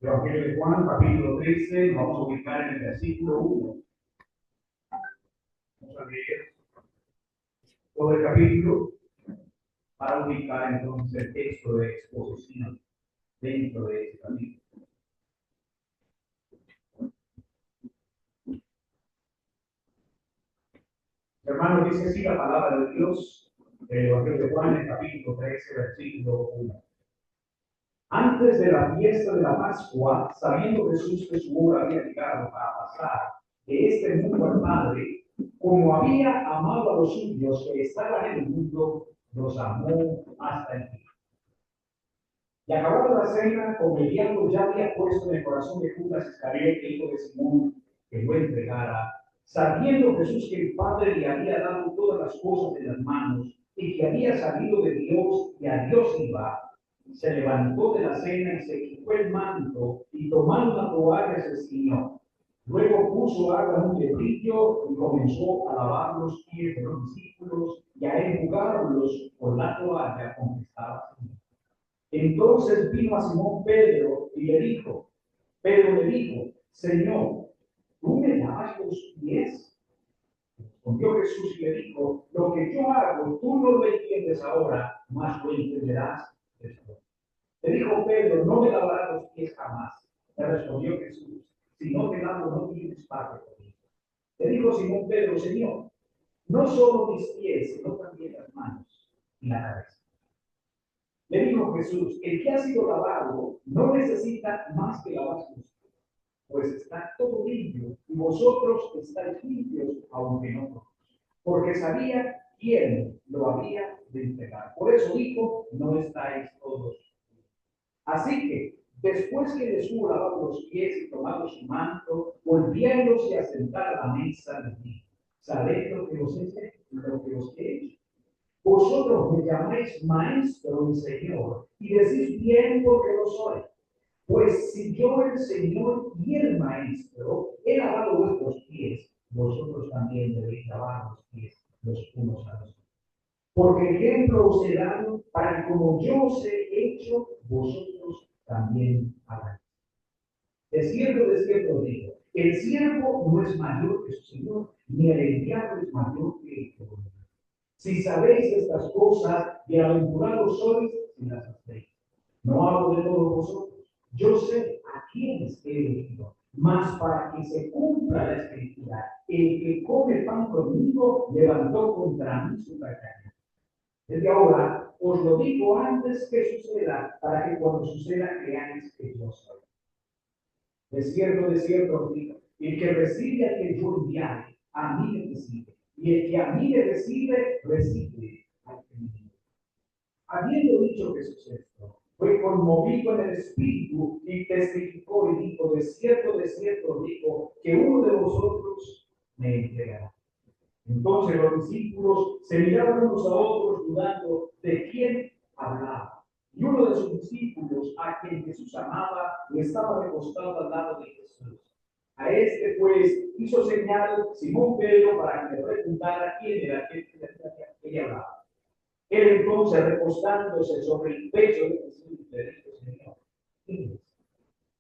Evangelio de Juan, capítulo 13, nos vamos a ubicar en el versículo 1. Vamos a leer todo el capítulo para ubicar entonces el texto de exposición dentro de este capítulo. Hermanos, dice así la palabra de Dios, el Evangelio de Juan, en el capítulo 13, versículo 1. Antes de la fiesta de la Pascua, sabiendo Jesús que su hora había llegado para pasar de este mundo al Padre, como había amado a los suyos que estaban en el mundo, los amó hasta el fin. Y acabada la cena, como el diablo ya había puesto en el corazón de Judas Iscariote, hijo de Simón, que lo entregara, sabiendo Jesús que el Padre le había dado todas las cosas en las manos y que había salido de Dios y a Dios iba, se levantó de la cena y se quitó el manto y tomando una toalla se ciñó. Luego puso agua en un lebrillo y comenzó a lavar los pies de los discípulos y a enjugarlos con la toalla con que estaba ciñido. Entonces vino a Simón Pedro y le dijo, Señor, ¿tú me lavas los pies? Respondió Jesús y le dijo, lo que yo hago, tú no lo entiendes ahora, mas lo entenderás después. Le dijo Pedro, no me lavarás los pies jamás. Le respondió Jesús, si no te lavo, no tienes parte conmigo. Le dijo Simón Pedro, Señor, no solo mis pies, sino también las manos y la cabeza. Le dijo Jesús, el que ha sido lavado no necesita más que lavarse los pies, pues está todo limpio y vosotros estáis limpios, aunque no todos. Porque sabía quién lo había de entregar. Por eso dijo, no estáis todos. Así que, después que les hubo lavado los pies y tomado su manto, volviéndose a sentar a la mesa, les dijo, ¿sabéis lo que os he hecho? Vosotros me llamáis maestro y señor, y decís bien porque lo soy. Pues si yo, el Señor y el maestro, he lavado vuestros pies, vosotros también debéis lavar los pies los unos a los otros. Porque ejemplo os he dado para que como yo os he hecho, vosotros también hagáis. De cierto os digo, el siervo no es mayor que su Señor, ni el enviado es mayor que el que lo envió. Si sabéis estas cosas, bienaventurados sois si las hacéis. No hablo de todos vosotros. Yo sé a quiénes he elegido, mas para que se cumpla la escritura, el que come pan conmigo levantó contra mí su caña. Desde ahora os lo digo antes que suceda, para que cuando suceda creáis que yo soy. De cierto os digo, el que recibe a quien yo enviare, a mí me recibe. Y el que a mí me recibe, recibe al que me envió. Habiendo dicho Jesús esto, fue conmovido en el espíritu y testificó y dijo, de cierto os digo, que uno de vosotros me entregará. Entonces los discípulos se miraban unos a otros dudando de quién hablaba. Y uno de sus discípulos, a quien Jesús amaba, estaba recostado al lado de Jesús. A este, pues, hizo señal Simón Pedro para que le preguntara quién era aquel que hablaba. Él entonces, recostándose sobre el pecho de Jesús, le dijo, Señor, ¿quién es?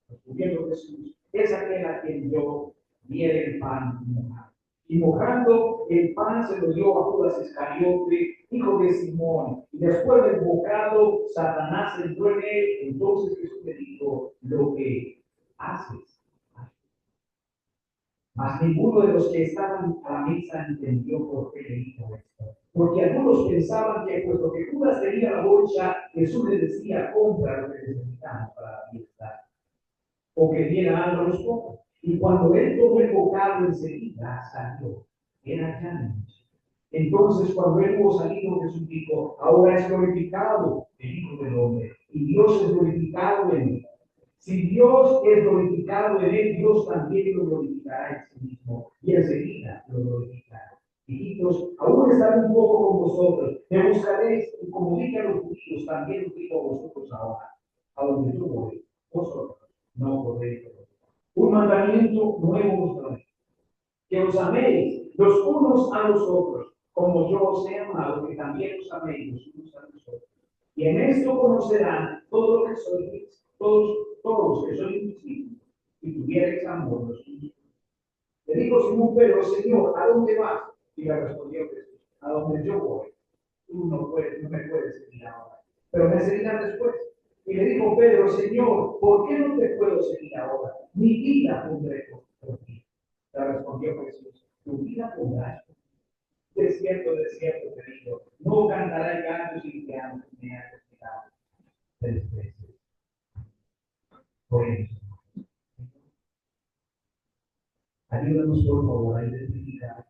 Respondiendo Jesús, es aquel a quien yo diere el pan mojado. Y mojando el pan se lo dio a Judas Iscariote, hijo de Simón. Y después del bocado, Satanás entró en él. Entonces Jesús le dijo, lo que haces. Mas ninguno de los que estaban a la mesa entendió por qué le dijo esto. Porque algunos pensaban que, puesto que Judas tenía la bolsa, Jesús le decía, compra lo que necesitamos para la fiesta, o que diera algo a los pobres. Y cuando él tomó el bocado, enseguida salió. Era ya noche. Entonces, cuando él hubo salido, Jesús dijo, ahora es glorificado el Hijo del Hombre, y Dios es glorificado en él. Si Dios es glorificado en él, Dios también lo glorificará en sí mismo. Y enseguida lo glorificará. Hijitos, aún estaré un poco con vosotros. Me buscaréis, y como dije a los judíos, también os digo a vosotros ahora. A donde yo voy, vosotros no podéis. Un mandamiento nuevo os doy, que os améis los unos a los otros, como yo os he amado, que también os améis los unos a los otros. Y en esto conocerán todo lo que sois todos que soy discípulos, y tuvierais amor los unos. Le dijo Simón Pedro, Señor, ¿a dónde vas? Y le respondió Jesús, a donde yo voy. Tú no me puedes seguir ahora, pero me seguirás después. Y le dijo Pedro, Señor, ¿por qué no te puedo seguir ahora? Mi vida pondré por ti. Le respondió Jesús, tu vida pondrás por ti. De cierto te digo, no cantará el gallo sin que antes me haya quedado 3 veces. Por eso, ayúdanos por favor a identificar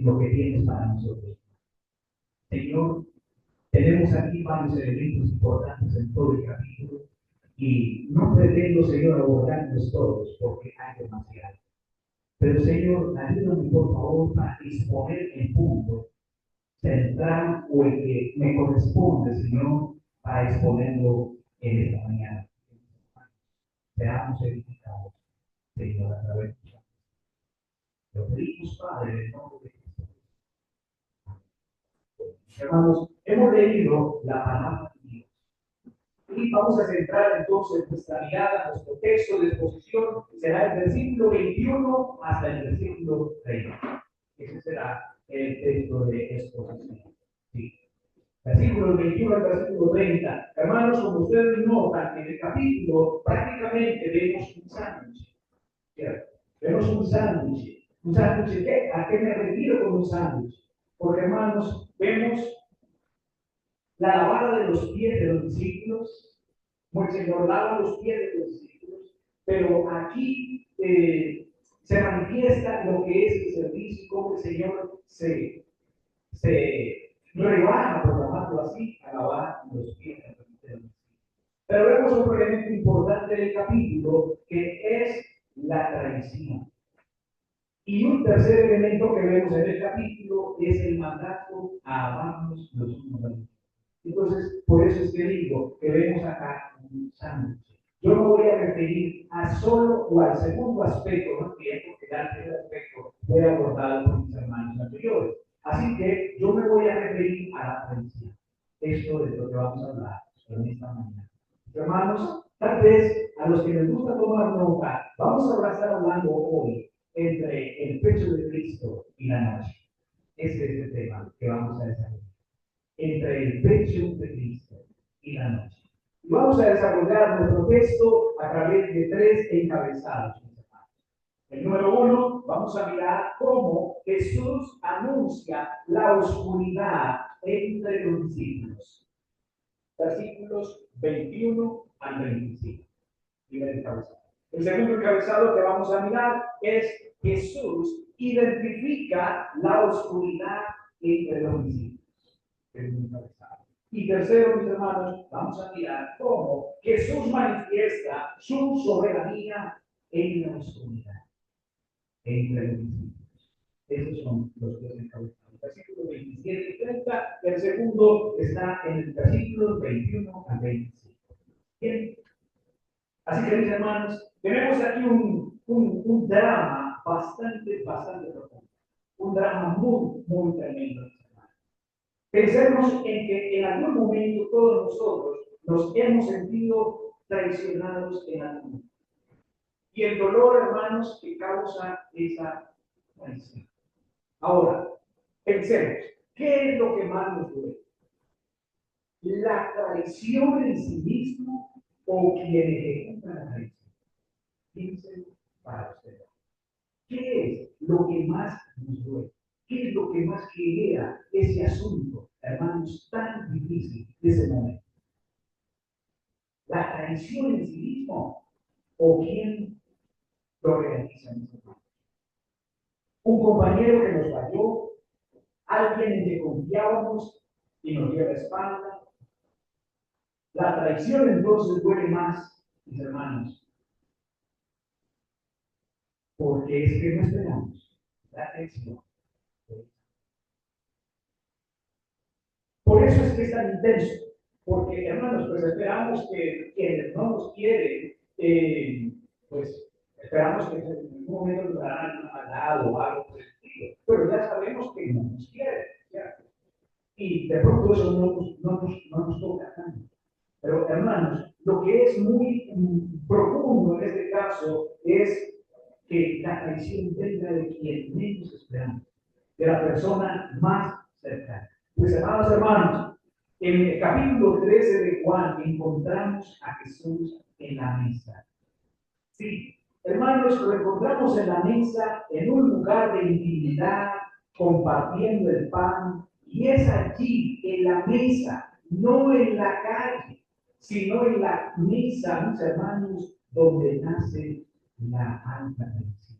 lo que tienes para nosotros. Señor, tenemos aquí varios elementos importantes en todo el capítulo y no pretendo, Señor, abordarlos todos porque hay demasiado. Pero, Señor, ayúdame por favor a exponer el punto central o el que me corresponde, Señor, para exponerlo en esta mañana. Seamos edificados, Señor, a través de lo pedimos, Padre, en el nombre de Cristo. Hermanos, hemos leído la palabra de Dios. Y vamos a centrar entonces nuestra mirada, nuestro texto de exposición será el versículo 21 hasta el versículo 30. Ese será el texto de exposición. Sí. Versículo 21 al versículo 30. Hermanos, como ustedes notan, en el capítulo prácticamente vemos un sándwich. Vemos un sándwich. ¿Un sándwich qué? ¿A qué me refiero con un sándwich? Porque, hermanos, vemos la lavada de los pies de los discípulos, como el Señor lava los pies de los discípulos, pero aquí se manifiesta lo que es el servicio, cómo el Señor se rebaja, por llamarlo así, a lavar los pies de los discípulos. Pero vemos un elemento importante del capítulo, que es la traición. Y un tercer elemento que vemos en el capítulo es el mandato a amarnos los unos a los otros. Entonces, por eso es que digo que vemos acá un sándwich. Yo me voy a referir a solo o al segundo aspecto, no tiempo, porque ya el primer aspecto fue abordado por mis hermanos anteriores. Así que yo me voy a referir a la tradición. Esto es lo que vamos a hablar en esta mañana. Hermanos, tal vez a los que les gusta tomar nota, vamos a estar hablando hoy entre el pecho de Cristo y la noche. Ese es el tema que vamos a desarrollar. Entre el pecho de Cristo y la noche. Y vamos a desarrollar nuestro texto a través de 3 encabezados. El número 1, vamos a mirar cómo Jesús anuncia la oscuridad entre los discípulos. Versículos 21 al 25. Primer encabezado. El segundo encabezado que vamos a mirar es Jesús identifica la oscuridad entre los discípulos. Y tercero, mis hermanos, vamos a mirar cómo Jesús manifiesta su soberanía en la oscuridad entre los discípulos. Esos son los 2 encabezados. Versículos 27 y 30. El segundo está en el versículo 21 al 25. Bien. Así que, mis hermanos, tenemos aquí un drama bastante profundo. Un drama muy tremendo. Pensemos en que en algún momento todos nosotros nos hemos sentido traicionados en algún momento. Y el dolor, hermanos, que causa esa traición. Ahora, pensemos, ¿qué es lo que más nos duele? ¿La traición en sí mismo o quien ejecuta la traición? Piensen para ustedes. ¿Qué es lo que más nos duele? ¿Qué es lo que más genera ese asunto, hermanos, tan difícil de ese momento? ¿La traición en sí mismo o quién lo realiza en ese momento? Un compañero que nos falló, alguien en que confiábamos y nos dio la espalda. La traición entonces duele más, mis hermanos, porque es que no esperamos la traición. Por eso es que es tan intenso, porque hermanos, pues esperamos que quienes no nos quieren, pues esperamos que en algún momento nos darán una maldad o algo por el estilo, pero ya sabemos que no nos quieren, ¿cierto? y de pronto eso no nos toca tanto. Pero hermanos, lo que es muy profundo en este caso es que la traición venga de quien menos esperamos, de la persona más cercana. Pues hermanos, en el capítulo 13 de Juan encontramos a Jesús en la mesa. Sí, hermanos, lo encontramos en la mesa, en un lugar de intimidad, compartiendo el pan, y es allí, en la mesa, no en la calle, sino en la mesa, mis hermanos, donde nace la alta traición.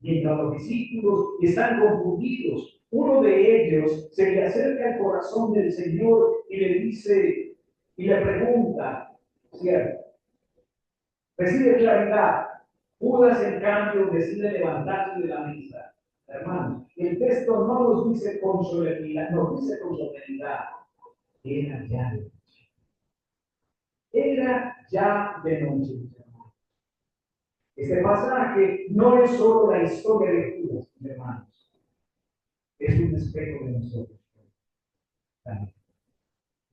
Mientras los discípulos están confundidos, uno de ellos se le acerca al corazón del Señor y le dice, y le pregunta, ¿cierto? Recibe claridad. Judas, en cambio, decide levantarse de la mesa. Hermanos, el texto no nos dice con solemnidad, nos dice con solemnidad. Era ya de noche. Era ya de noche, mis hermanos. Este pasaje no es solo la historia de Judas, mis hermanos. Es un espejo de nosotros también.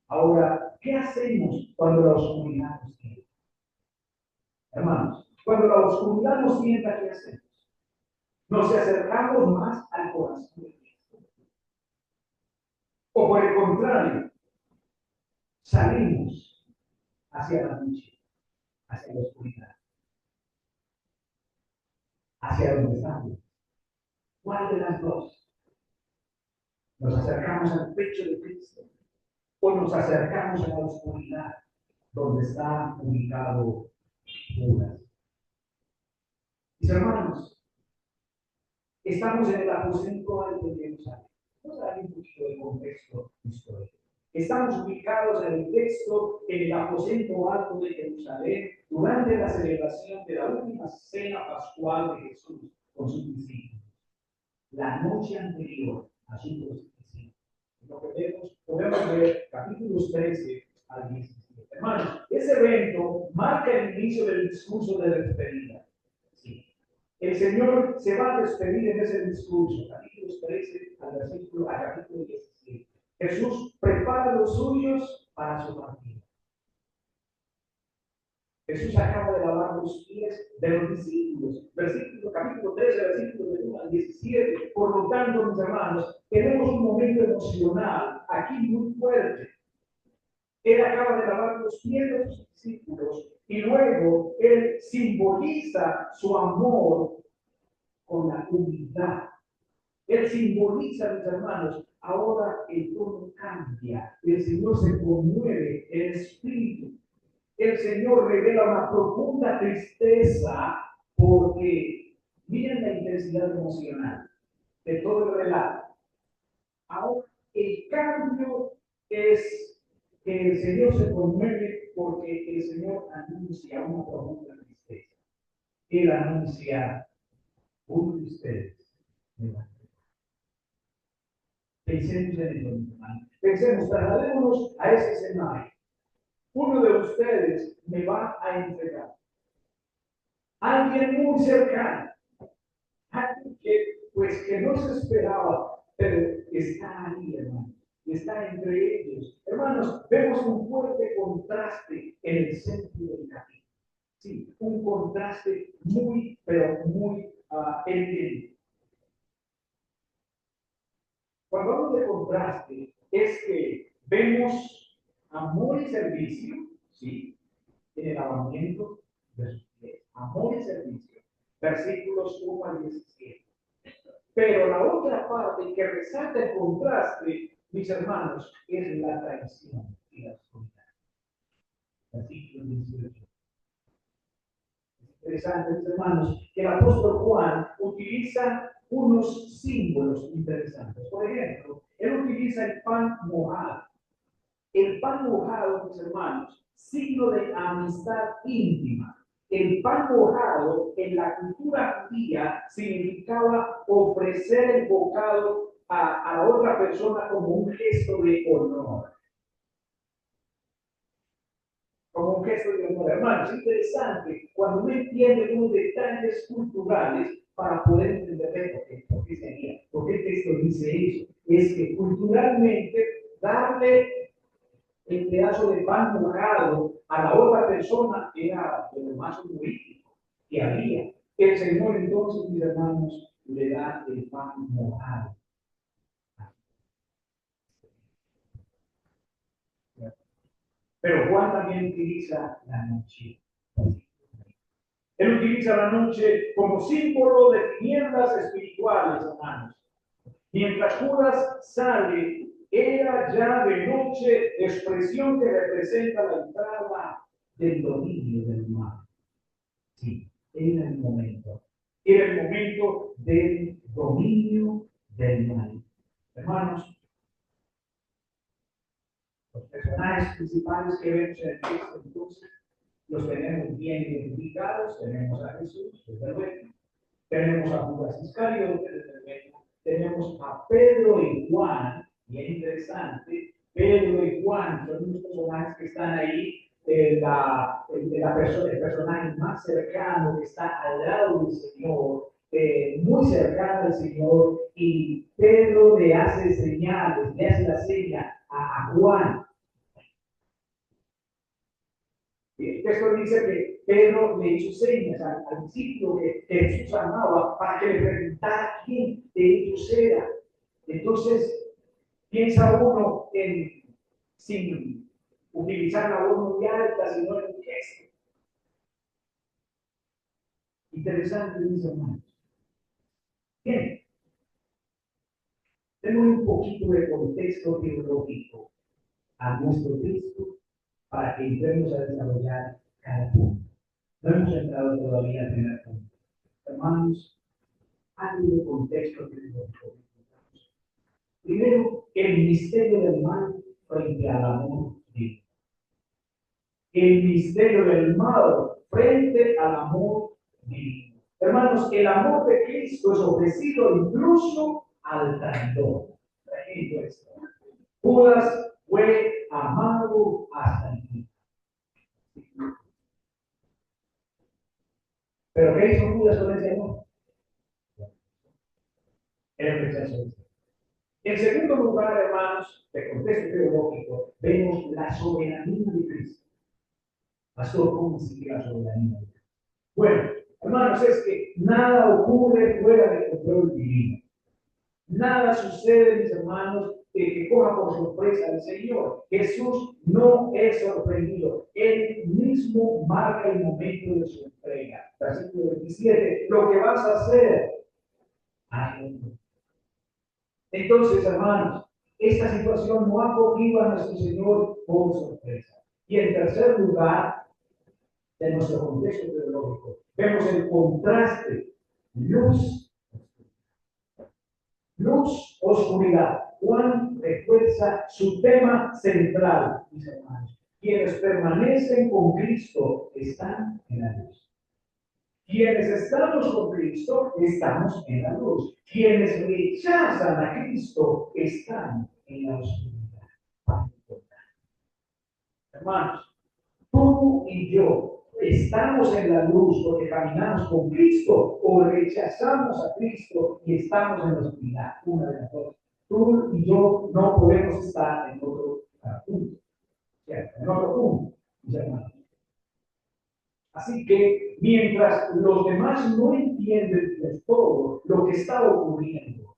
Ahora, ¿qué hacemos cuando la oscuridad nos tienta? Hermanos, cuando la oscuridad nos tienta, ¿qué hacemos? Nos acercamos más al corazón de Cristo. O por el contrario, salimos hacia la noche, hacia la oscuridad, hacia donde estamos. ¿Cuál de las dos? ¿Nos acercamos al pecho de Cristo o nos acercamos a la oscuridad donde está ubicado Judas? Mis hermanos, estamos en el aposento alto de Jerusalén. Vamos a dar un poquito de contexto histórico. Estamos ubicados en el texto en el aposento alto de Jerusalén durante la celebración de la última cena pascual de Jesús con sus discípulos. La noche anterior a su crucifixión. Lo que podemos ver capítulos 13 al 17. Hermanos, ese evento marca el inicio del discurso de despedida. Sí. El Señor se va a despedir en ese discurso, capítulos 13 al capítulo 17. Jesús prepara los suyos para su partida. Jesús acaba de lavar los pies de los discípulos. Capítulo 13, versículo de 1 al 17. Por lo tanto, mis hermanos, tenemos un momento emocional aquí muy fuerte. Él acaba de lavar los pies de los discípulos y luego él simboliza su amor con la humildad. Él simboliza, mis hermanos, ahora el tono cambia. El Señor se conmueve en espíritu. El Señor revela una profunda tristeza porque miren la intensidad emocional de todo el relato. Ahora, el cambio es que el Señor se conmueve porque el Señor anuncia una profunda tristeza. Él anuncia, uno de ustedes me va a entregar. Pensemos en ello, mis hermanos. Pensemos, trasladémonos a ese escenario. Uno de ustedes me va a entregar. Alguien muy cercano. Alguien que no se esperaba, pero está ahí, hermano. Está entre ellos. Hermanos, vemos un fuerte contraste en el centro del camino. Sí, un contraste muy, pero muy evidente. Cuando hablo de contraste, es que vemos amor y servicio, ¿sí? En el lavamiento de sus pies. Amor y servicio. Versículos 1 al 17. Pero la otra parte que resalta el contraste, mis hermanos, es la traición y la oscuridad. Versículo 18. Es interesante, mis hermanos, que el apóstol Juan utiliza unos símbolos interesantes. Por ejemplo, él utiliza el pan mojado. El pan mojado, mis hermanos, signo de amistad íntima. El pan mojado en la cultura judía significaba ofrecer el bocado a la otra persona como un gesto de honor. Como un gesto de honor. Hermanos, es interesante cuando uno entiende unos detalles culturales para poder entender por qué sería, por qué el texto dice eso. es que culturalmente darle el pedazo de pan mojado a la otra persona era de lo más humorístico que había. El Señor entonces, mis hermanos, le da el pan mojado. Pero Juan también utiliza la noche. Él utiliza la noche como símbolo de tinieblas espirituales, hermanos. Mientras Judas sale, era ya de noche, expresión que representa la entrada del dominio del mal. Sí, era el momento. Era el momento del dominio del mal. Hermanos, los personajes principales que vemos en el texto, entonces, los tenemos bien identificados. Tenemos a Jesús, desde luego. Tenemos a Judas Iscariote, desde luego. Tenemos a Pedro y Juan, bien interesante. Pedro y Juan son unos personajes que están ahí. El personaje más cercano que está al lado del Señor, muy cercano al Señor, y Pedro le hace señales, le hace la seña a Juan. El texto dice que Pedro le hizo señas al discípulo que Jesús amaba para que le preguntara quién de ellos era. Entonces, piensa uno sin utilizar la voz muy alta, sino en un gesto. Interesante, mis hermanos. Bien, tenemos un poquito de contexto teológico a nuestro texto para que entremos a desarrollar cada punto. No hemos entrado todavía al primer punto. Hermanos, algo de contexto teológico. Primero, el misterio del mal frente al amor divino. El misterio del mal frente al amor divino. Hermanos, el amor de Cristo es ofrecido incluso al traidor. Judas fue amado hasta el fin. ¿Pero qué hizo Judas con ese amor? Él rechazó. En segundo lugar, hermanos, de contexto teológico, vemos la soberanía de Cristo. Pastor, ¿cómo sigue la soberanía de Cristo? Bueno, hermanos, es que nada ocurre fuera del control divino. Nada sucede, mis hermanos, que coja por sorpresa al Señor. Jesús no es sorprendido. Él mismo marca el momento de su entrega. Versículo 27. Lo que vas a hacer, hazlo. Entonces, hermanos, esta situación no ha cogido a nuestro Señor por sorpresa. Y en tercer lugar, de nuestro contexto teológico, vemos el contraste, luz, oscuridad. Juan refuerza su tema central, mis hermanos. Quienes permanecen con Cristo están en la luz. Quienes estamos con Cristo, estamos en la luz. Quienes rechazan a Cristo, están en la oscuridad. Hermanos, tú y yo estamos en la luz porque caminamos con Cristo o rechazamos a Cristo y estamos en la oscuridad. Una de las dos. Tú y yo no podemos estar en otro punto. ¿Cierto? En otro punto, mis hermanos. Así que mientras los demás no entienden del todo lo que está ocurriendo,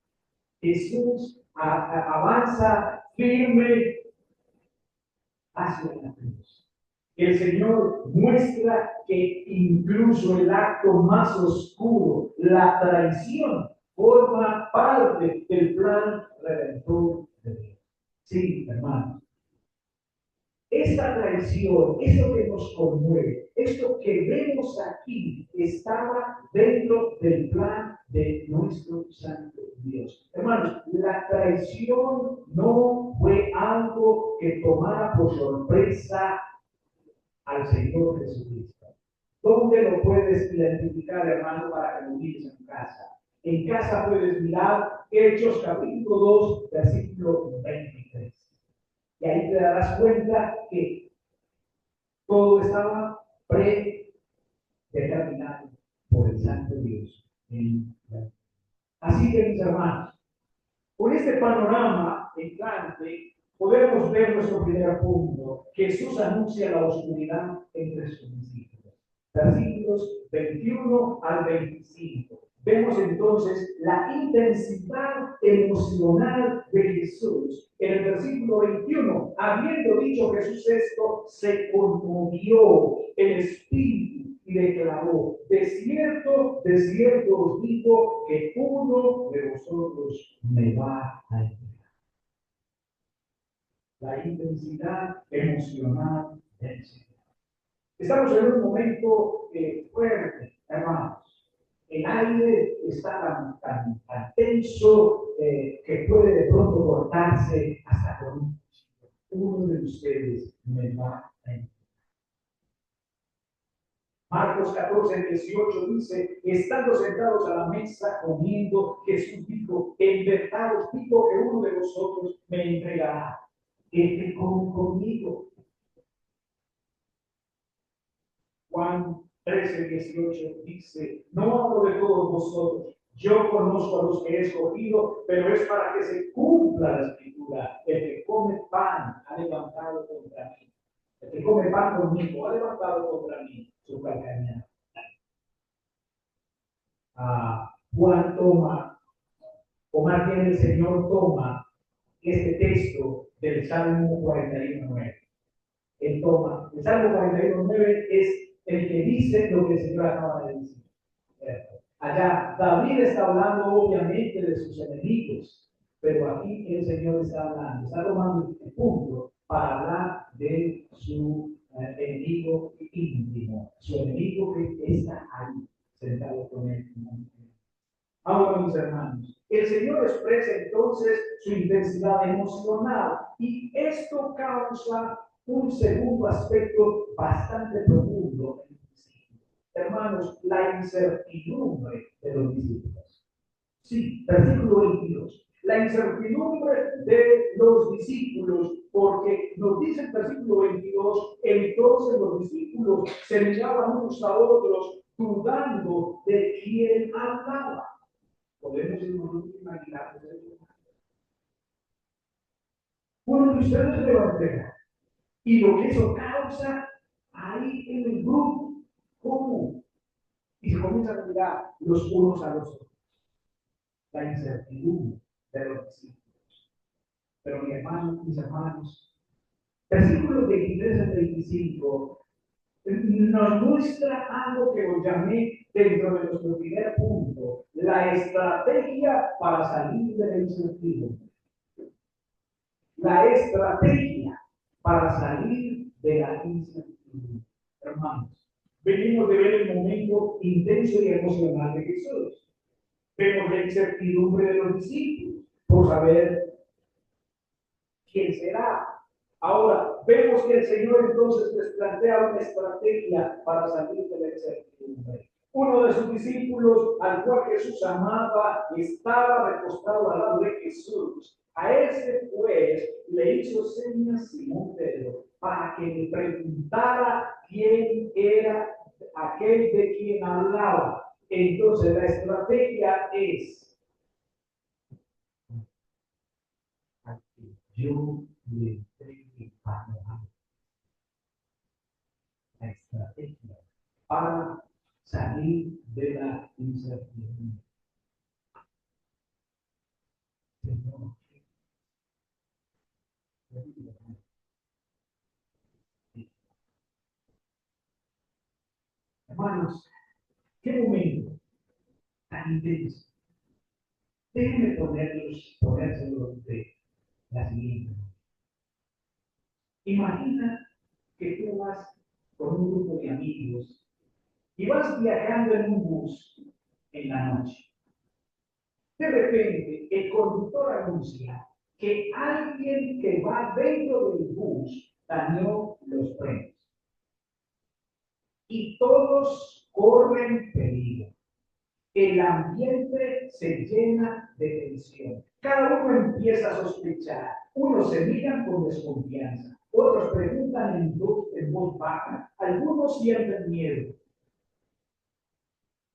Jesús avanza firme hacia la cruz. El Señor muestra que incluso el acto más oscuro, la traición, forma parte del plan redentor de Dios. Sí, hermanos. Esta traición, esto que nos conmueve, esto que vemos aquí, estaba dentro del plan de nuestro Santo Dios. Hermanos, la traición no fue algo que tomara por sorpresa al Señor Jesucristo. ¿Dónde lo puedes identificar, hermano, para que lo mires en casa? En casa puedes mirar Hechos capítulo 2, versículo 23. Y ahí te darás cuenta que todo estaba predeterminado por el Santo Dios. Así que, mis hermanos, Con este panorama entrante, podemos ver nuestro primer punto. Jesús anuncia la oscuridad entre sus discípulos. Versículos 21 al 25. Vemos entonces la intensidad emocional de Jesús. En el versículo 21, habiendo dicho Jesús esto, se conmovió el espíritu y declaró: de cierto os digo que uno de vosotros me va a entregar. La intensidad emocional del Señor. Estamos en un momento fuerte, hermanos. El aire está tan tenso que puede de pronto cortarse hasta con un cuchillo. Uno de ustedes me va a entregar. Marcos 14, 18 dice: estando sentados a la mesa comiendo, Jesús dijo: en verdad os digo que uno de vosotros me entregará. El que come conmigo. Juan 13, 18 dice: no hablo de todos vosotros, yo conozco a los que he escogido, pero es para que se cumpla la escritura: el que come pan ha levantado contra mí. El que come pan conmigo ha levantado contra mí su calcañada. Juan toma, o más bien el Señor toma este texto del Salmo 41:9. Él toma, el Salmo 41:9 es el que dice lo que el Señor acaba de decir. Allá David está hablando obviamente de sus enemigos, pero aquí el Señor está hablando, está tomando este punto para hablar de su enemigo íntimo, su enemigo que está ahí, sentado con él. Ahora, mis hermanos, el Señor expresa entonces su intensidad emocional y esto causa un segundo aspecto bastante profundo en los discípulos. Hermanos, la incertidumbre de los discípulos. Sí, versículo 22. La incertidumbre de los discípulos, porque nos dice el versículo 22, entonces los discípulos se miraban unos a otros dudando de quién hablaba. Podemos imaginar eso. Uno de ustedes me va a entregar. Y lo que eso causa ahí en el grupo, ¿cómo? Y se comienzan a mirar los unos a los otros. La incertidumbre de los discípulos. Pero mis hermanos, versículos 23 al 25 nos muestra algo que os llamé dentro de nuestro primer punto: la estrategia para salir de la incertidumbre. La estrategia para salir de la incertidumbre. Hermanos, venimos de ver el momento intenso y emocional de Jesús. Vemos la incertidumbre de los discípulos por saber quién será. Ahora, vemos que el Señor entonces les plantea una estrategia para salir de la incertidumbre. Uno de sus discípulos, al cual Jesús amaba, estaba recostado al lado de Jesús. A ese pues le hizo señas Simón Pedro para que le preguntara quién era aquel de quien hablaba. Entonces la estrategia es: yo le entregué panorama. La estrategia para salir de la incertidumbre. Hermanos, qué momento tan intenso. Déjenme ponérselo de la siguiente. Imagina que tú vas con un grupo de amigos y vas viajando en un bus en la noche. De repente, el conductor anuncia que alguien que va dentro del bus dañó los frenos. Y todos corren peligro. El ambiente se llena de tensión. Cada uno empieza a sospechar. Unos se miran con desconfianza. Otros preguntan en voz baja. Algunos sienten miedo.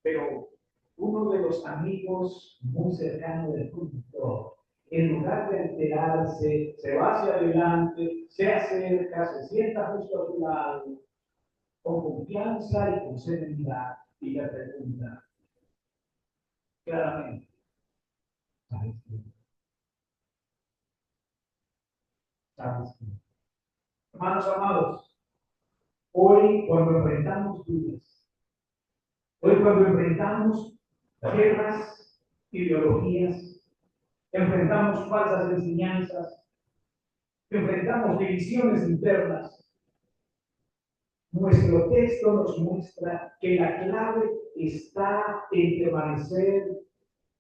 Pero uno de los amigos muy cercanos del conductor en lugar de alterarse, se va hacia adelante, se acerca, se sienta justo a tu lado, con confianza y con serenidad, y le pregunta claramente, ¿sabes qué? ¿Sabes qué? Hermanos amados, hoy cuando enfrentamos dudas, hoy cuando enfrentamos guerras, ideologías, enfrentamos falsas enseñanzas, enfrentamos divisiones internas, nuestro texto nos muestra que la clave está en permanecer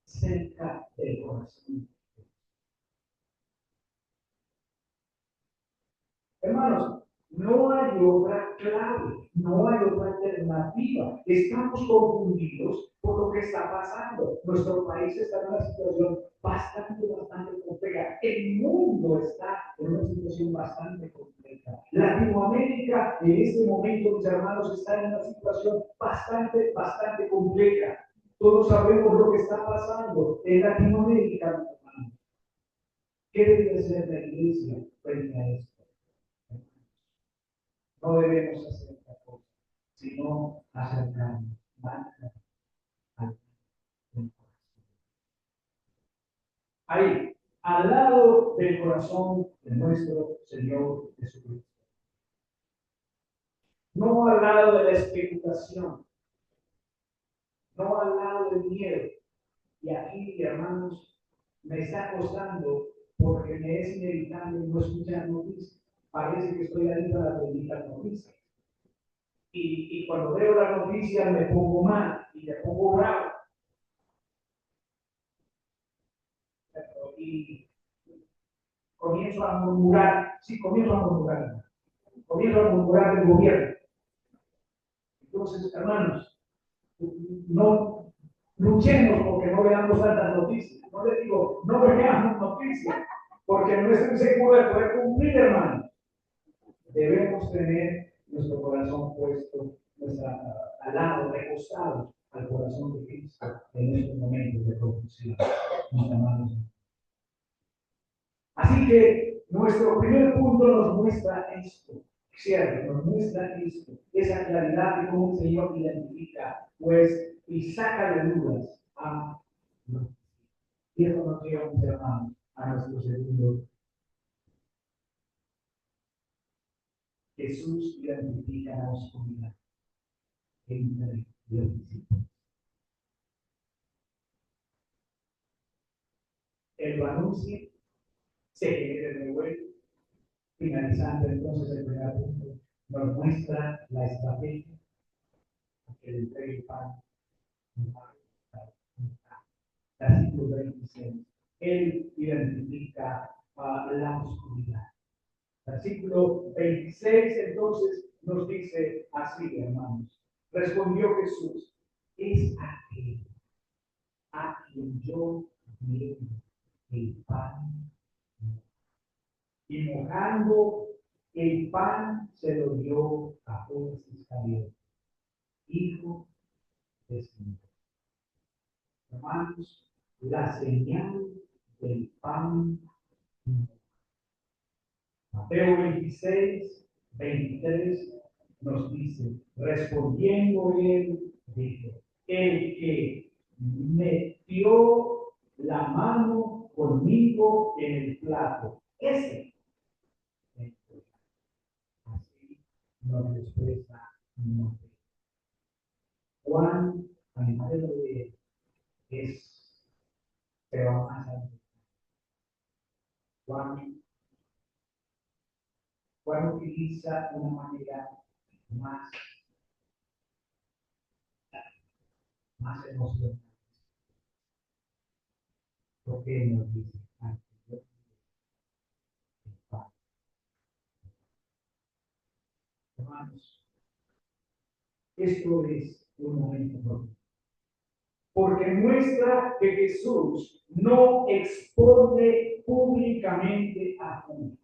cerca del corazón. Hermanos, no hay otra clave, no hay otra alternativa. Estamos confundidos por lo que está pasando. Nuestro país está en una situación bastante compleja. El mundo está en una situación bastante compleja. Latinoamérica en este momento, mis hermanos, está en una situación bastante compleja. Todos sabemos lo que está pasando en Latinoamérica, mis hermanos. ¿Qué debe hacer la iglesia frente a esto? No debemos hacer otra cosa, sino acercarnos más al corazón. Ahí, al lado del corazón de nuestro Señor Jesucristo. No al lado de la especulación, no al lado del miedo. Y aquí, hermanos, me está costando porque me es inevitable no escuchar noticias. Parece que estoy ahí para predicar noticias. Y cuando veo las noticias me pongo mal y me pongo bravo. Y comienzo a murmurar, sí, comienzo a murmurar del gobierno. Entonces, hermanos, no luchemos porque no veamos tantas noticias. No les digo, no veamos noticias, porque no estoy seguro de poder cumplir, hermanos. Debemos tener nuestro corazón puesto al lado, recostado al corazón de Cristo en estos momentos de confusión, mis hermanos. Así que nuestro primer punto nos muestra esto, ¿cierto? Nos muestra esto, esa claridad de cómo el Señor identifica, pues, y saca de dudas a los. Y eso nos lleva, mis hermanos, a nuestro segundo. Jesús identifica la oscuridad entre los discípulos. Él lo anuncia, se quiere de nuevo, finalizando entonces el primer punto, nos muestra la estrategia que le entrega el pan. Versículo 26. Él identifica la oscuridad. Versículo 26 entonces nos dice así, hermanos. Respondió Jesús, es aquel a quien yo di el pan. Y mojando el pan se lo dio a Judas Iscariote, hijo de Simón. Hermanos, la señal del pan. Mateo 26, 23 nos dice, respondiendo él, dijo, el que metió la mano conmigo en el plato, ese. Así nos expresa no. Juan, a mi manera de ver, pero más allá. Juan utiliza una manera más, más emocional. Porque nos dice, hermanos, esto es un momento propio. Porque muestra que Jesús no expone públicamente a Judas.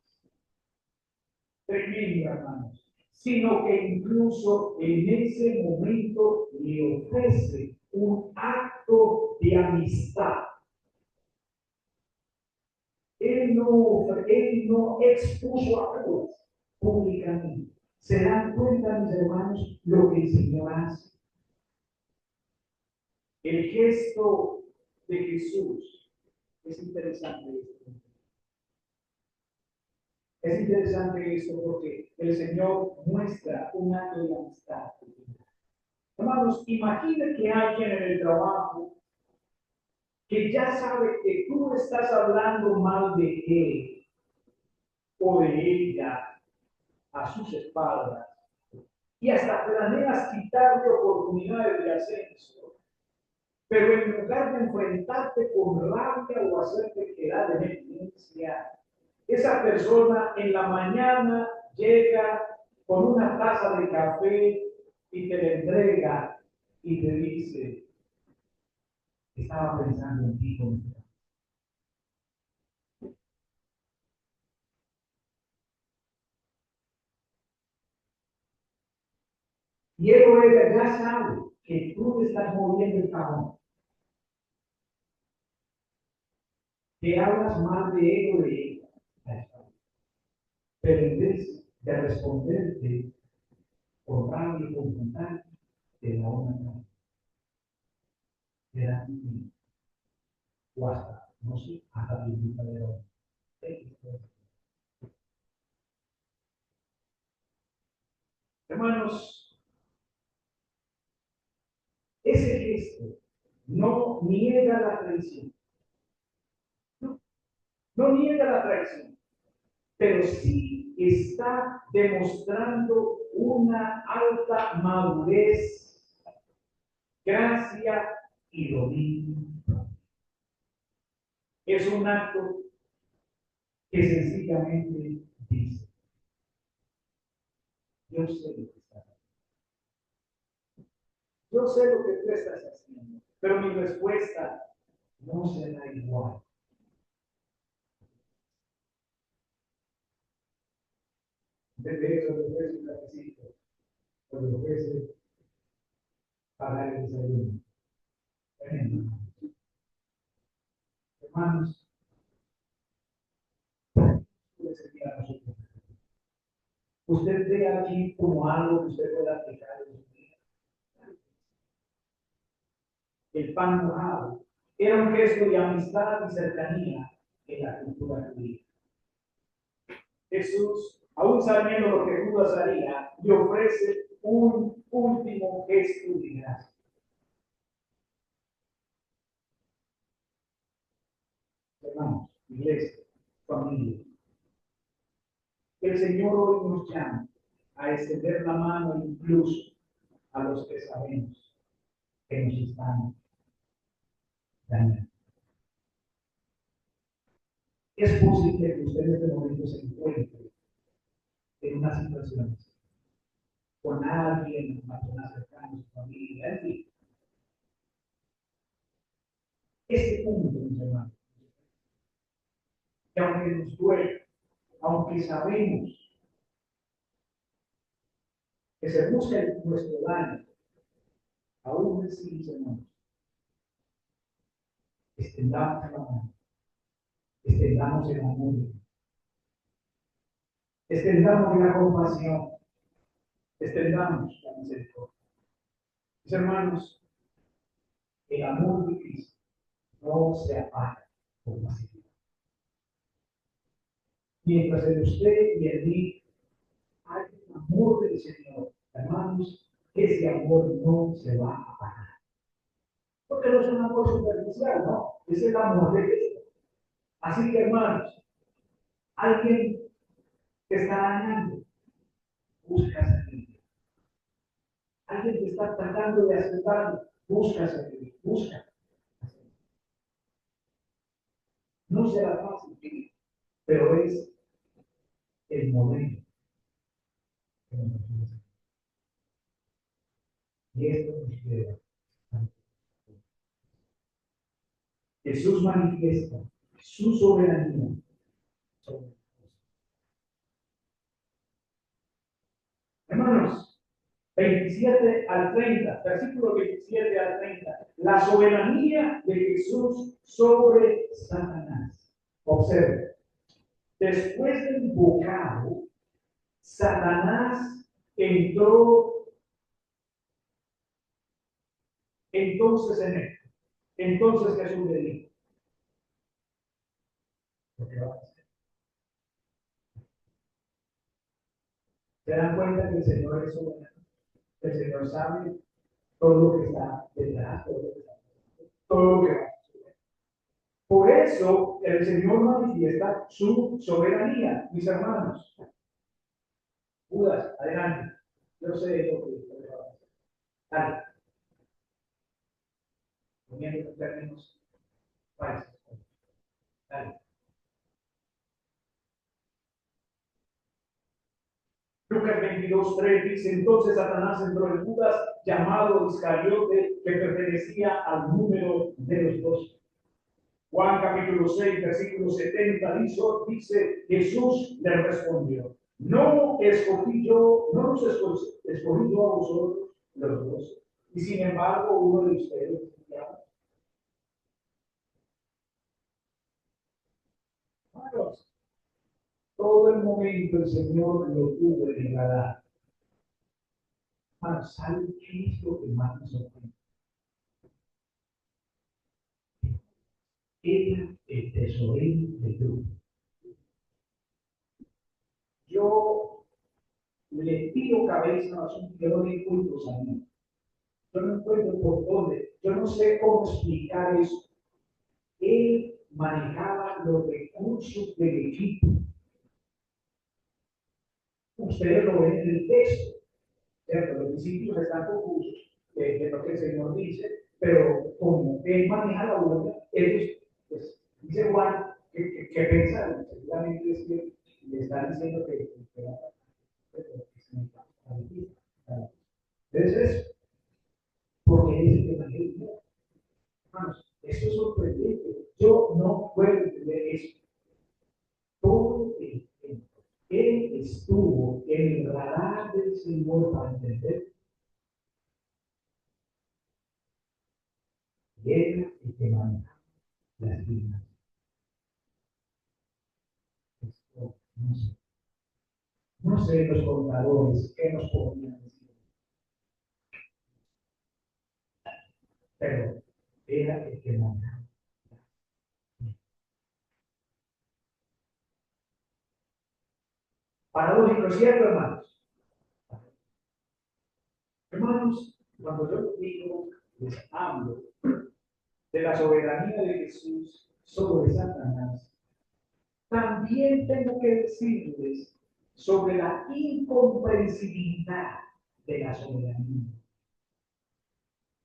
Tremendo, hermanos. Sino que incluso en ese momento le ofrece un acto de amistad. él no expuso a todos públicamente. ¿Se dan cuenta, mis hermanos, lo que el Señor hace? El gesto de Jesús es interesante. Es interesante esto porque el Señor muestra un acto de amistad. Hermanos, imaginen que alguien en el trabajo que ya sabe que tú estás hablando mal de él o de ella a sus espaldas y hasta planeas quitarle oportunidades de ascenso, pero en lugar de enfrentarte con rabia o hacerte quedar en evidencia, esa persona en la mañana llega con una taza de café y te la entrega y te dice, estaba pensando en ti. Y él o ella ya sabe que tú te estás moviendo el cajón, que hablas mal de él o de ella, pero en vez de responderte con rabia y confrontar, te da una cara, te da un o hasta, no sé, hasta tu vida de hoy. Hermanos, ese gesto no niega la traición, no, no niega la traición, pero sí está demostrando una alta madurez, gracia y dominio. Es un acto que sencillamente dice, yo sé lo que estás haciendo, yo sé lo que tú estás haciendo, pero mi respuesta no será igual. Desde eso le ofrece un cafecito, o le ofrece pagar el desayuno. Hermanos, usted ve aquí como algo que usted pueda aplicar en su vida. El pan mojado era un gesto de amistad y cercanía en la cultura judía. Jesús, aún sabiendo lo que Judas haría, le ofrece un último gesto de gracia. Hermanos, iglesia, familia, el Señor hoy nos llama a extender la mano incluso a los que sabemos que nos están dañando. Es posible que usted en este momento se encuentre en una situación con alguien, una persona cercana a su familia, en fin. Este punto, mis hermanos, que aunque nos duele, aunque sabemos que se busca nuestro daño, aún así, mis hermanos, extendamos la mano, extendamos el amor, extendamos la compasión, extendamos la misericordia. Mis hermanos, el amor de Cristo no se apaga por facilidad. Mientras en usted y en mí hay un amor del Señor, hermanos, ese amor no se va a apagar. Porque no es un amor superficial, no, es el amor de Cristo. Así que, hermanos, alguien te está dañando, busca salir. Alguien te está tratando de aceptar, busca salir, busca. No será fácil, pero es el momento. Y esto nos lleva. Jesús manifiesta su soberanía sobre las cosas. Hermanos, 27 al 30, versículo 27 al 30, la soberanía de Jesús sobre Satanás. Observe, Después del bocado, Satanás entró entonces en él. Entonces Jesús le dijo, ¿lo que va a hacer? ¿Se dan cuenta que el Señor es soberano? El Señor sabe todo lo que está detrás, todo lo que va a suceder. Por eso el Señor manifiesta su soberanía, mis hermanos. Judas, adelante. Yo sé lo que va a hacer. Dale. Poniendo en términos países. Dale. Lucas 22:3 dice, entonces Satanás entró en Judas, llamado Iscariote, que pertenecía al número de los 12. Juan capítulo 6, versículo 70 dice, Jesús le respondió, no escogí yo, no los escogí yo a vosotros los 12, y sin embargo uno de ustedes es diablo. Todo el momento el Señor lo tuvo en el radar. ¿Sabe qué es lo que más me sorprende? Era el tesorero del grupo. Yo le tiro cabeza a un teórico y los amigos. Yo no encuentro por dónde, yo no sé cómo explicar eso. Él manejaba los recursos del equipo. Ustedes lo ven en el texto, ¿cierto? Los discípulos están confusos de lo que el Señor dice, pero como Él maneja la voluntad, ellos, pues, dice Juan, que pensaron, seguramente es que le están diciendo que entonces, porque es el que maneja el dinero. Hermanos, esto es sorprendente. Yo no puedo entender eso. Todo el tiempo. Él estuvo en el radar del Señor para entender. Y era el que maneja las vidas. Esto no sé. No sé los contadores qué nos podrían decir. Pero era el que manejaba. Paradójico, ¿cierto, hermanos? Hermanos, cuando yo digo, les hablo de la soberanía de Jesús sobre Satanás, también tengo que decirles sobre la incomprensibilidad de la soberanía.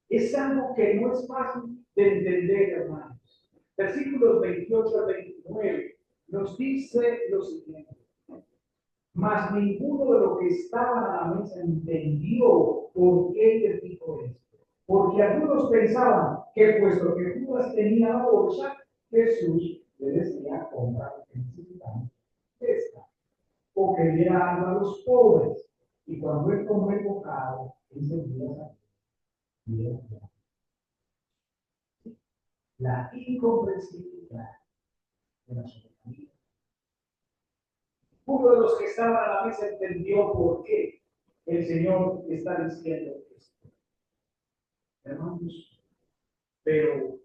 Es algo que no es fácil de entender, hermanos. Versículos 28 al 29 nos dice lo siguiente. Mas ninguno de los que estaban a la mesa entendió por qué les dijo esto. Porque algunos pensaban que puesto que Judas tenía la bolsa, Jesús le decía comprar lo que necesitaban. Esta. O que diera algo a los pobres. Y cuando él tomó el bocado, él se olvidó la incomprensibilidad de la soberanía. Uno de los que estaban a la mesa entendió por qué el Señor está diciendo esto. Hermanos, pero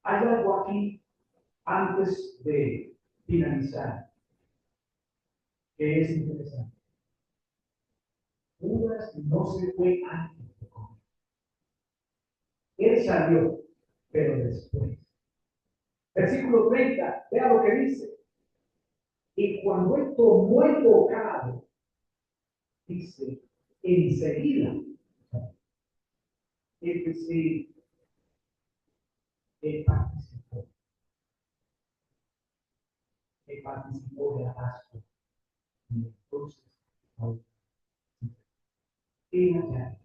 hay algo aquí antes de finalizar que es interesante. Judas no se fue antes de comer. Él salió, pero después. Versículo 30, vea lo que dice. Y cuando él tomó el bocado, dice, enseguida, es decir, él participó de la Pascua. Y entonces, ya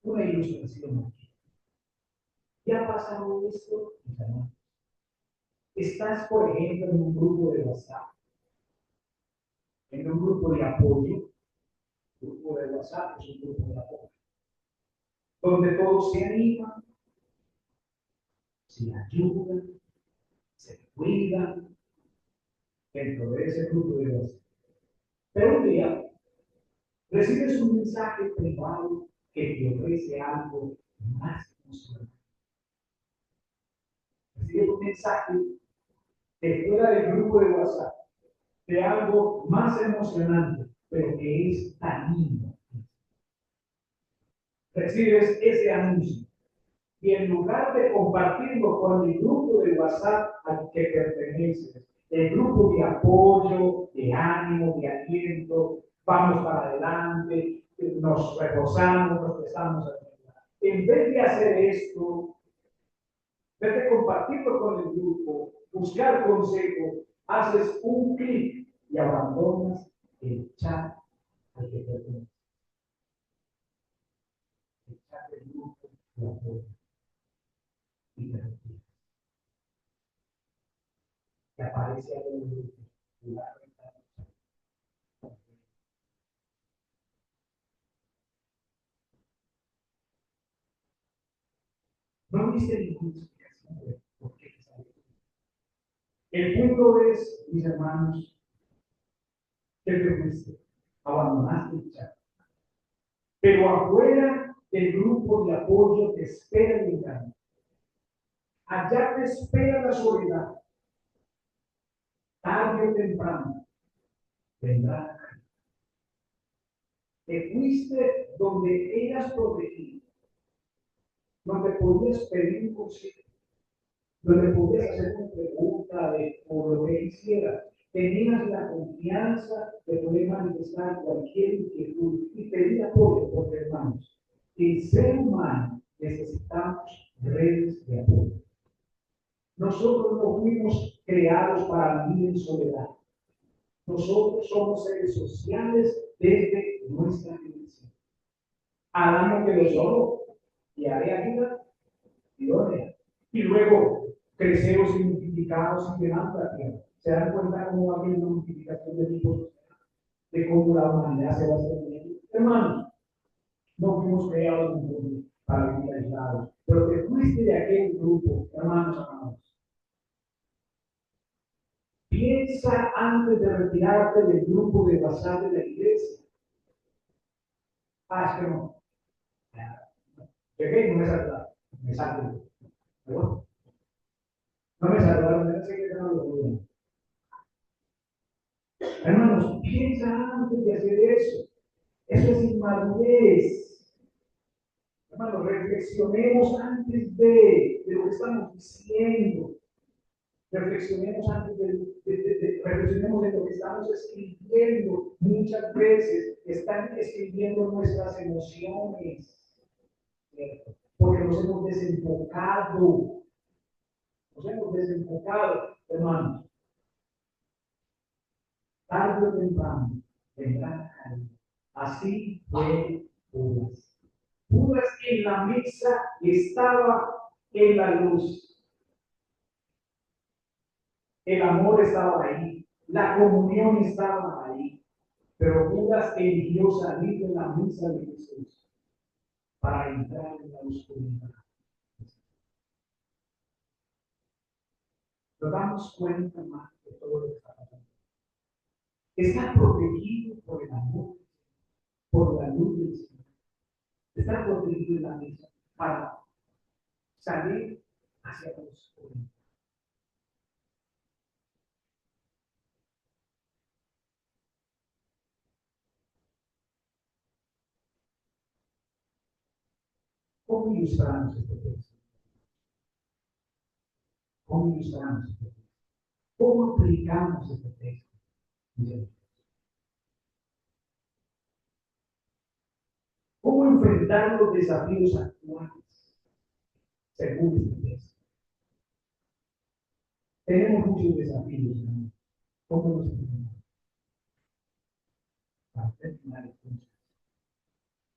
una ilustración aquí. ¿Ya ha pasado esto? Estás, por ejemplo, en un grupo de WhatsApp, en un grupo de apoyo. El grupo de WhatsApp es un grupo de apoyo, donde todos se animan, se ayudan, se cuidan dentro de ese grupo de WhatsApp. Pero un día recibes un mensaje privado que te ofrece algo más emocionante. Recibes un mensaje que fuera del grupo de WhatsApp de algo más emocionante, pero que es dañino. Recibes ese anuncio y en lugar de compartirlo con el grupo de WhatsApp al que perteneces, el grupo de apoyo, de ánimo, de aliento, vamos para adelante, nos reforzamos, nos prestamos ayuda. En vez de hacer esto, en vez de compartirlo con el grupo, buscar consejo, haces un clic y abandonas el chat al que perteneces. El chat del grupo de apoyo y te retiras. Que aparece ahí en el grupo. No viste ninguna explicación de por qué salió. El punto es, mis hermanos, que te fuiste, abandonaste el chat. Pero afuera del grupo de apoyo te espera el engaño. Allá te espera la soledad. Tarde o temprano vendrá. Te fuiste donde eras protegido, donde podías pedir un consejo, donde podías hacer una pregunta de por lo que quisieras. Tenías la confianza de poder manifestar cualquier inquietud y pedir apoyo, porque hermanos, el ser humano necesitamos redes de apoyo. Nosotros no fuimos creados para vivir en soledad. Nosotros somos seres sociales desde nuestra creación. Adán quedó solo y había ayuda idónea. Y luego crecemos y multiplicamos y llenamos la tierra. ¿Se dan cuenta cómo va a haber una multiplicación de tipos, de cómo la humanidad se va a extendiendo? Hermanos, no fuimos creados en un mundo para vivir aislados, pero te fuiste de aquel grupo, hermanos amados. Piensa antes de retirarte del grupo de WhatsApp de la iglesia. Es que no. Llegué y no me saludaron. Me saludaron. ¿Verdad? No me saludaron, no sé qué tal lo voy. Hermanos, piensa antes de hacer eso. Eso es inmadurez. Hermanos, reflexionemos antes de lo que estamos diciendo. Reflexionemos antes reflexionemos de lo que estamos escribiendo. Muchas veces están escribiendo nuestras emociones, ¿cierto? Porque nos hemos desenfocado. Hermanos. Tarde o temprano vendrá caída. Así fue Judas. Judas en la mesa estaba en la luz. El amor estaba ahí, la comunión estaba ahí, pero Judas eligió salir de la mesa de Jesús para entrar en la oscuridad. Nos damos cuenta más de todo lo que está pasando. Está protegido por el amor, por la luz del Señor. Está protegido en la mesa para salir hacia la oscuridad. ¿Cómo ilustramos este texto? ¿Cómo ilustramos este texto? ¿Cómo aplicamos este texto? ¿Cómo enfrentar los desafíos actuales? Según este texto. Tenemos muchos desafíos, ¿no? ¿Cómo los enfrentamos? Para terminar entonces,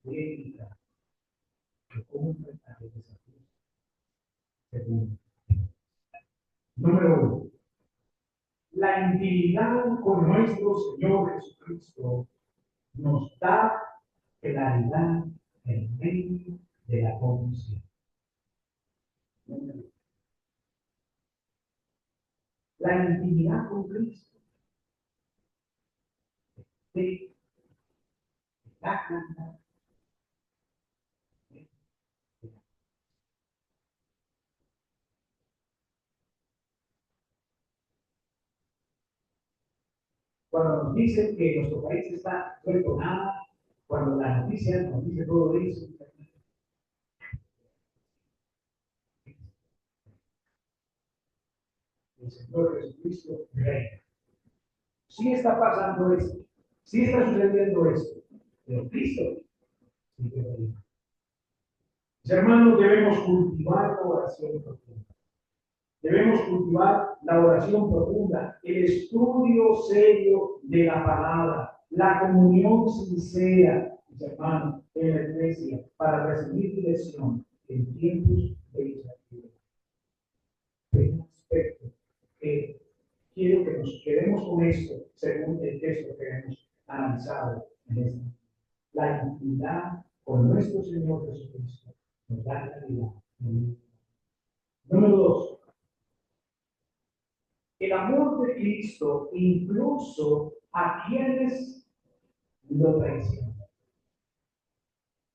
voy a indicar cómo enfrentar los desafíos. Segundo. Número 1. La intimidad con nuestro Señor Jesucristo nos da claridad en medio de la condición. la intimidad con Cristo. Sí, la canta. Cuando nos dicen que nuestro país está retornado, cuando la noticia nos dice todo eso, el Señor Jesucristo reina. Sí está pasando esto, sí está sucediendo esto, pero Cristo sí que reina. Mis hermanos, debemos cultivar la oración profunda. Debemos cultivar la oración profunda, el estudio serio de la palabra, la comunión sincera, mis hermanos, en la iglesia, para recibir dirección en tiempos de incertidumbre. Es un aspecto que quiero que nos quedemos con esto, según el texto que hemos analizado en esta. La intimidad con nuestro Señor Jesucristo nos da la vida. Número 2. El amor de Cristo incluso a quienes lo traicionan.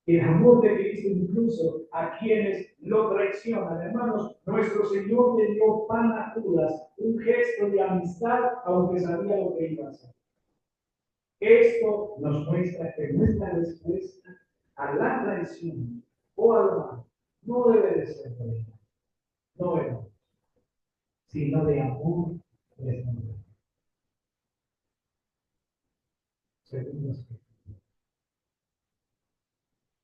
El amor de Cristo incluso a quienes lo traicionan. Hermanos, nuestro Señor le dio pan a Judas, un gesto de amistad, aunque sabía lo que iba a hacer. Esto nos muestra que nuestra respuesta a la traición o al mal no debe de ser de ella, no de amor, sino de amor respondido. Segundo aspecto.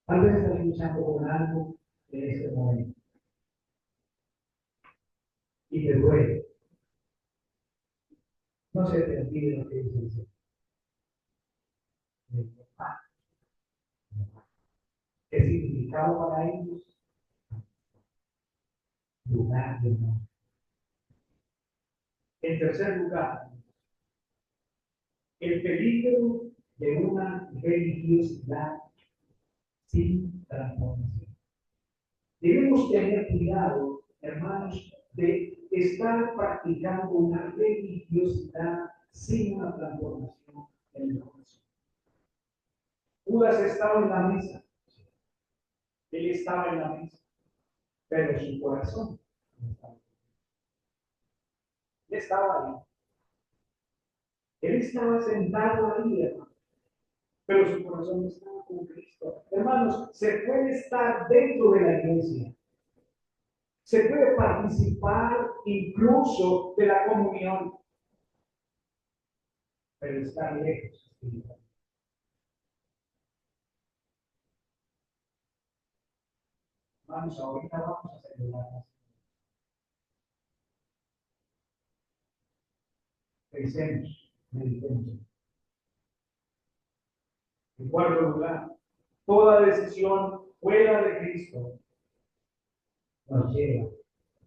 Tal vez estás luchando con algo en este momento y te duele. No se te olvide lo que dice el Señor. ¿Qué significaba para ellos? Lugar de honor. En tercer lugar, el peligro de una religiosidad sin transformación. Debemos tener cuidado, hermanos, de estar practicando una religiosidad sin una transformación en el corazón. Judas estaba en la mesa, él estaba en la mesa, pero su corazón no estaba. Él estaba ahí. Él estaba sentado ahí, hermano, pero su corazón no estaba con Cristo. Hermanos, se puede estar dentro de la iglesia, se puede participar incluso de la comunión, pero estar lejos espiritual. Vamos, ahorita vamos a celebrar. Pensemos, meditemos. En cuarto lugar, toda decisión fuera de Cristo nos lleva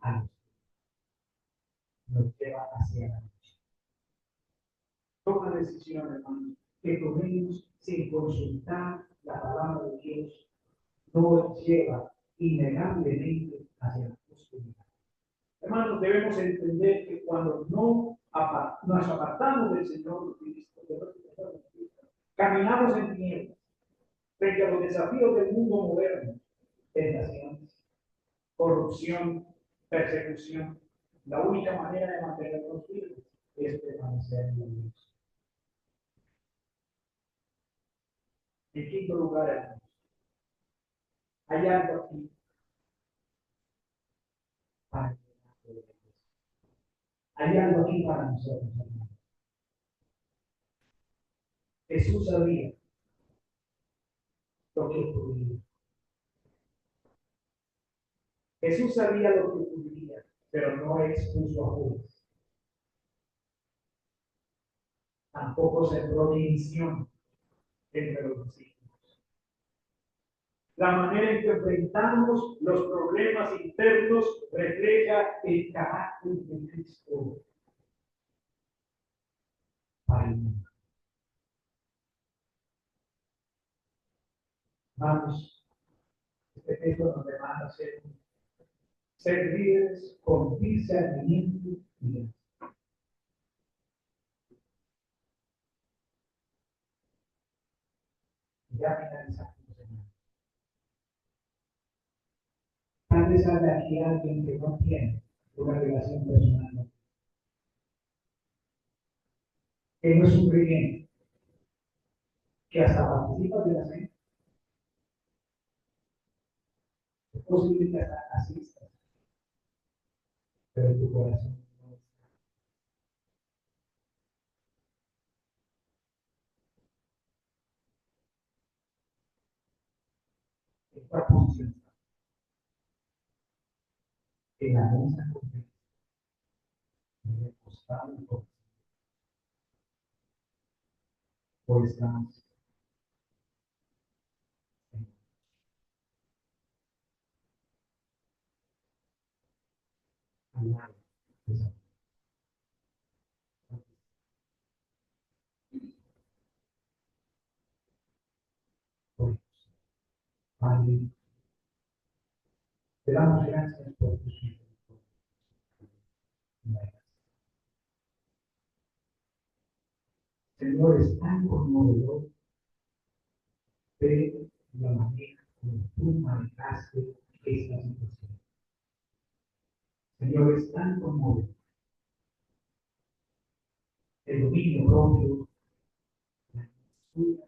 a nos lleva hacia la noche. Toma decisión, hermanos, que tomemos sin consultar la palabra de Dios, nos lleva innegablemente hacia la oscuridad. Hermanos, debemos entender que cuando nos apartamos del Señor Cristo, caminamos en tinieblas frente a los desafíos del mundo moderno, tentaciones, corrupción, persecución. La única manera de mantenernos firmes es permanecer en Dios. En quinto lugar, hermanos, hay algo aquí para hay algo aquí para nosotros, hermanos. Jesús sabía lo que ocurría. Jesús sabía lo que ocurría, pero no expuso a Judas. Tampoco sembró división entre los discípulos. La manera en que enfrentamos los problemas internos refleja el carácter de Cristo para el mundo. Vamos, este texto nos demanda ser líderes con discernimiento y gracia. aquí alguien que no tiene una relación personal, que no es un creyente, que hasta participa de la cena? Es posible que hasta asista, pero tu corazón no está consciente que la mesa completa debe costar un poco, o estamos al lado de esa persona. Padre, te damos gracias por tus misericordias. Señor, es tan conmovedor ver la manera como tú manejaste esta situación. Señor, es tan conmovedor el dominio propio, la mesura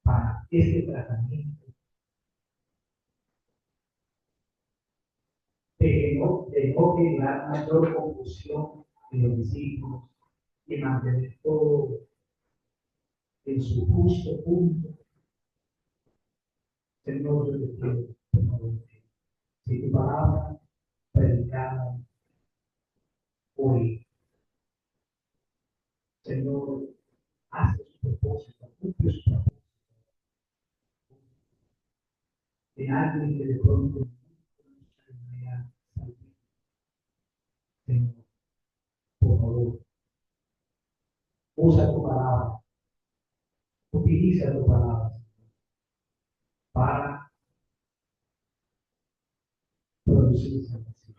para este tratamiento, de no generar mayor confusión en los discípulos y mantener todo en su justo punto. Señor, yo te pido, por favor, si tu palabra predicada hoy, Señor, hace su propósito, cumple su propósito en alguien que de pronto no Señor, por favor, usa tu palabra, utiliza tu palabra para producir salvación.